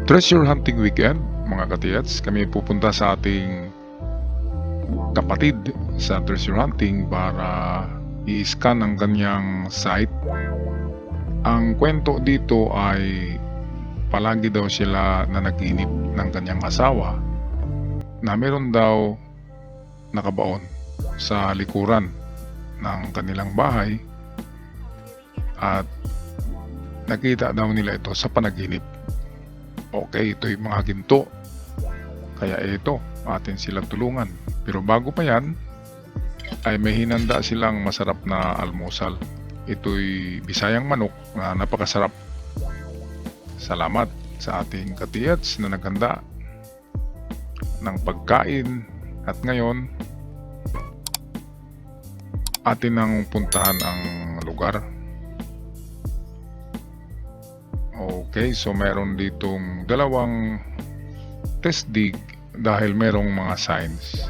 Treasure hunting weekend, mga katiyats. Kami pupunta sa ating kapatid sa treasure hunting para i-scan ang kanyang site. Ang kwento dito ay palagi daw sila na nag-inip ng kanyang asawa na meron daw nakabaon sa likuran ng kanilang bahay at nakita daw nila ito sa panaginip. Okay, ito yung mga ginto. Kaya ito, atin silang tulungan. Pero bago pa yan, ay may hinanda silang masarap na almusal. Ito'y bisayang manok na napakasarap. Salamat sa ating katiyats na naghanda ng pagkain. At ngayon, atin ang puntahan ang lugar. Okay, so meron ditong dalawang test dig dahil merong mga signs.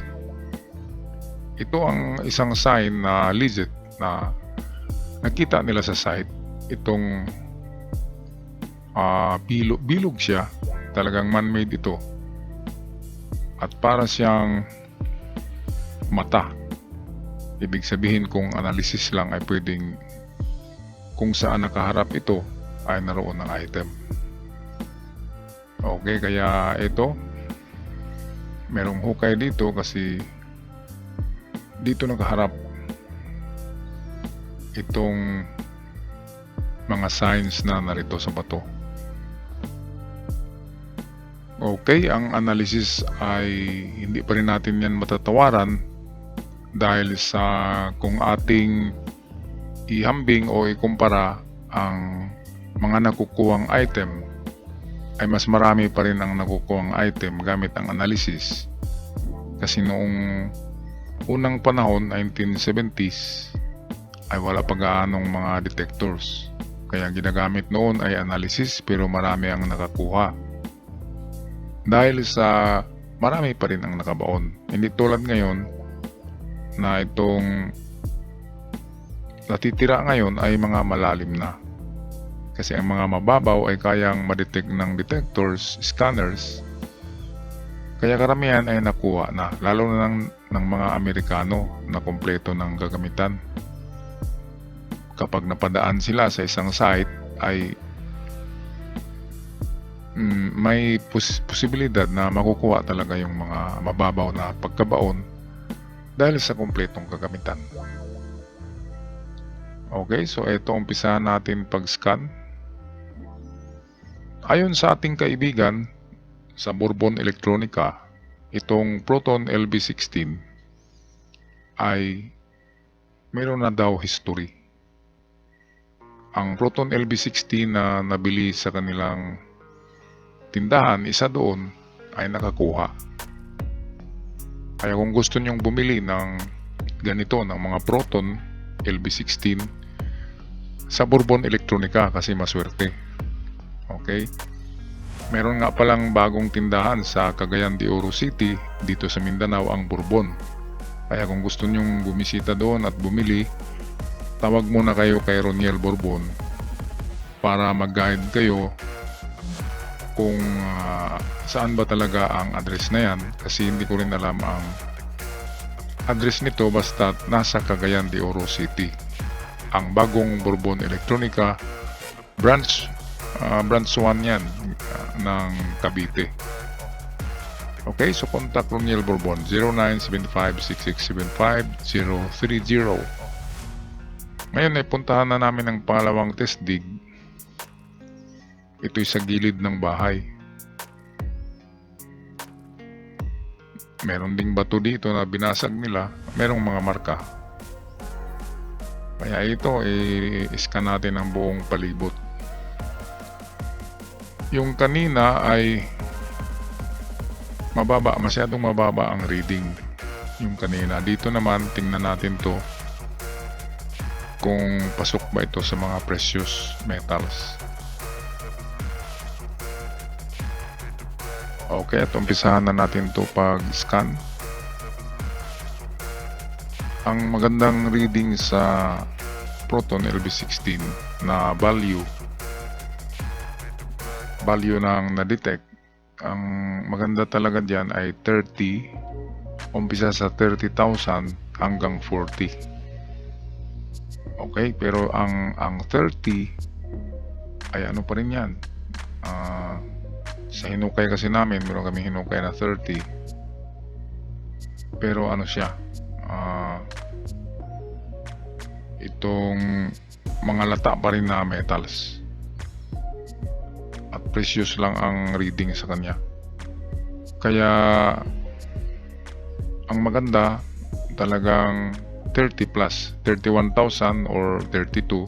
Ito ang isang sign na legit na nakita nila sa site. Itong bilog siya, talagang man-made ito. At para siyang mata. Ibig sabihin kung analysis lang ay pwedeng kung saan nakaharap ito ay naroon ng item. Okay, kaya ito merong hukay dito kasi dito nakaharap itong mga signs na narito sa bato. Okay, ang analysis ay hindi pa rin natin yan matatawaran dahil sa kung ating ihambing o ikumpara ang mga nakukuhang item ay mas marami pa rin ang nakukuhang item gamit ang analysis. Kasi noong unang panahon, 1970s, ay wala pa gaanong mga detectors. Kaya ginagamit noon ay analysis pero marami ang nakakuha. Dahil sa marami pa rin ang nakabaon. Hindi tulad ngayon na itong natitira ngayon ay mga malalim na. Kasi ang mga mababaw ay kayang madetect ng detectors, scanners. Kaya karamihan ay nakuha na, lalo na ng mga Amerikano na kompleto ng gagamitan. Kapag napadaan sila sa isang site ay may posibilidad na makukuha talaga yung mga mababaw na pagkabaon dahil sa kompletong gagamitan. Okay, so ito umpisahan natin pag-scan. Ayon sa ating kaibigan sa Bourbon Electronica, itong Proton LB16 ay mayroon na daw history. Ang Proton LB16 na nabili sa kanilang tindahan, isa doon ay nakakuha. Kaya kung gusto nyong bumili ng ganito, ng mga Proton LB16 sa Bourbon Electronica kasi maswerte. Okay? Meron nga palang bagong tindahan sa Cagayan de Oro City dito sa Mindanao, ang Bourbon. Kaya kung gusto nyong bumisita doon at bumili, tawag muna kayo kay Roniel Bourbon para mag-guide kayo kung saan ba talaga ang address na yan, kasi hindi ko rin alam ang address nito, basta nasa Cagayan de Oro City ang bagong Bourbon Electronica branch 1 yan ng Cavite. Okay, so contact Roniel Bourbon 0975-6675-030. Ngayon ay puntahan na namin ang pangalawang test dig. Ito'y sa gilid ng bahay. Meron ding bato dito na binasag nila. Merong mga marka. Kaya ito, i-scan natin ang buong palibot. Yung kanina ay mababa, masyadong mababa ang reading. Yung kanina. Dito naman, tingnan natin to kung pasok ba ito sa mga precious metals. Okay, at umpisahan na natin to pag-scan. Ang magandang reading sa Proton LB16 na value value ng na-detect, ang maganda talaga dyan ay 30, umpisa sa 30,000 hanggang 40. Okay, pero ang 30 ay ano pa rin yan. Sa hinukay kasi namin, meron kami hinukay na 30. Pero ano siya, itong mga lata pa rin na metals. At precious lang ang reading sa kanya. Kaya ang maganda talagang 30 plus, 31,000 or 32,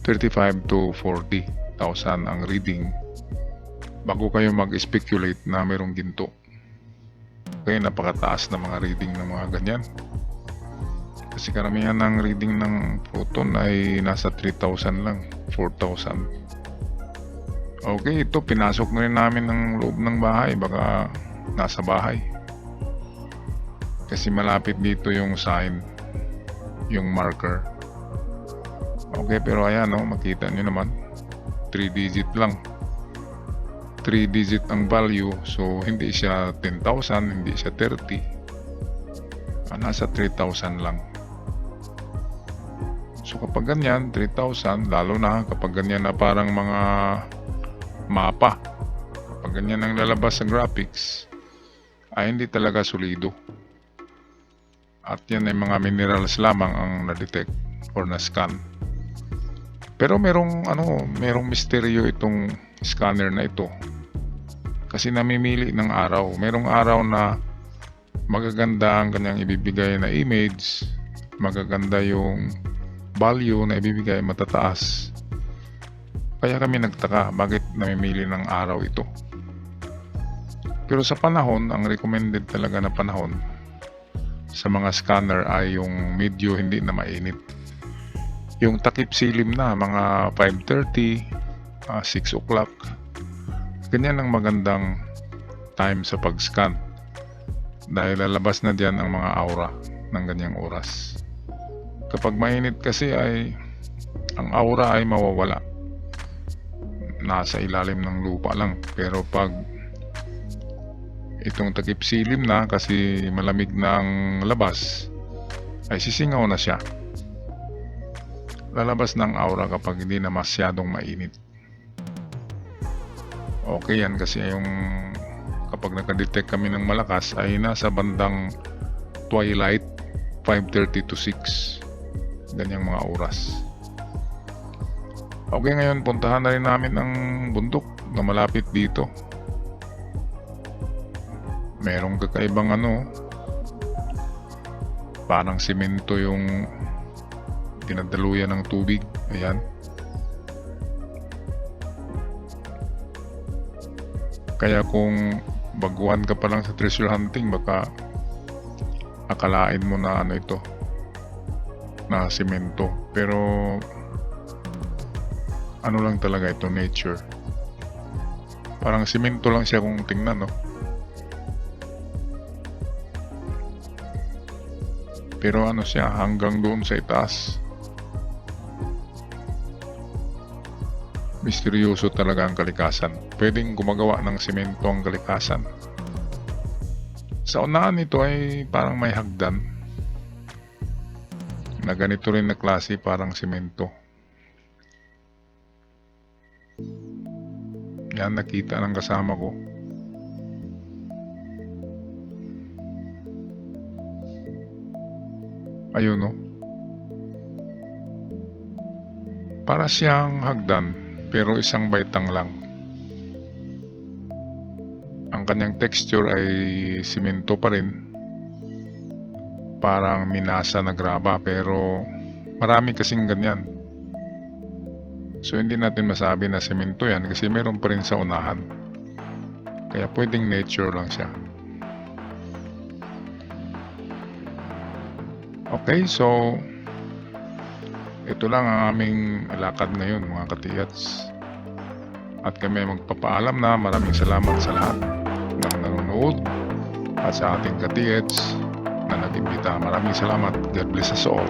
35 to 40,000 ang reading bago kayo mag-speculate na mayroong ginto. Kaya napakataas na mga reading ng mga ganyan. Kasi karamihan ng reading ng proton ay nasa 3,000 lang, 4,000. Okay, ito pinasok na rin namin ng loob ng bahay, baka nasa bahay. Kasi malapit dito yung sign, yung marker. Okay, pero ayan makita nyo naman, 3 digit lang. 3 digit ang value, so hindi siya 10,000, hindi siya 30. Nasa 3,000 lang. So kapag ganyan, 3,000, lalo na kapag ganyan na parang mga mapa, kapag ganyan ang lalabas sa graphics, ay hindi talaga solido. At yan ay mga minerals lamang ang na-detect or na-scan. Pero merong misteryo itong scanner na ito. Kasi namimili ng araw. Merong araw na magaganda ang kanyang ibibigay na image, magaganda yung value na ibibigay, matataas. Kaya kami nagtaka bakit namimili ng araw ito. Pero sa panahon, ang recommended talaga na panahon sa mga scanner ay yung medyo hindi na mainit. Yung takip silim na, mga 5:30, 6 o'clock. Ganyan ang magandang time sa pag-scan. Dahil lalabas na diyan ang mga aura ng ganyang oras. Kapag mainit kasi ay ang aura ay mawawala. Nasa ilalim ng lupa lang. Pero pag itong takip silim na kasi malamig na ang labas, ay sisingaw na siya. Lalabas ng aura kapag hindi na masyadong mainit. Okay yan kasi yung kapag nakadetect kami ng malakas ay nasa bandang twilight, 5:30 to 6. Ganyang mga oras. Okay, ngayon puntahan na rin namin ang bundok na malapit dito. Merong kakaibang parang simento yung dinadaluyan ng tubig. Ayan. Kaya kung baguhan ka pa lang sa treasure hunting, baka akalain mo na ito, na simento. Pero lang talaga ito, nature. Parang simento lang siya kung tingnan, Pero siya, hanggang doon sa itaas. Misteryoso talaga ang kalikasan. Pwedeng gumagawa ng semento ang kalikasan. Sa unahan nito ay parang may hagdan na ganito rin na klase, parang semento. Yan, nakita ng kasama ko. Ayun para siyang hagdan pero isang baitang lang. Ang kanyang texture ay simento pa rin, parang minasa na graba, pero marami kasing ganyan. So hindi natin masabi na semento yan kasi meron pa rin sa unahan. Kaya pwedeng nature lang siya. Okay, so ito lang ang aming lakad ngayon, mga katiyats. At kami magpapaalam na maraming salamat sa lahat ng nanonood at sa ating katiyats na nag-imbita. Maraming salamat. God bless us all.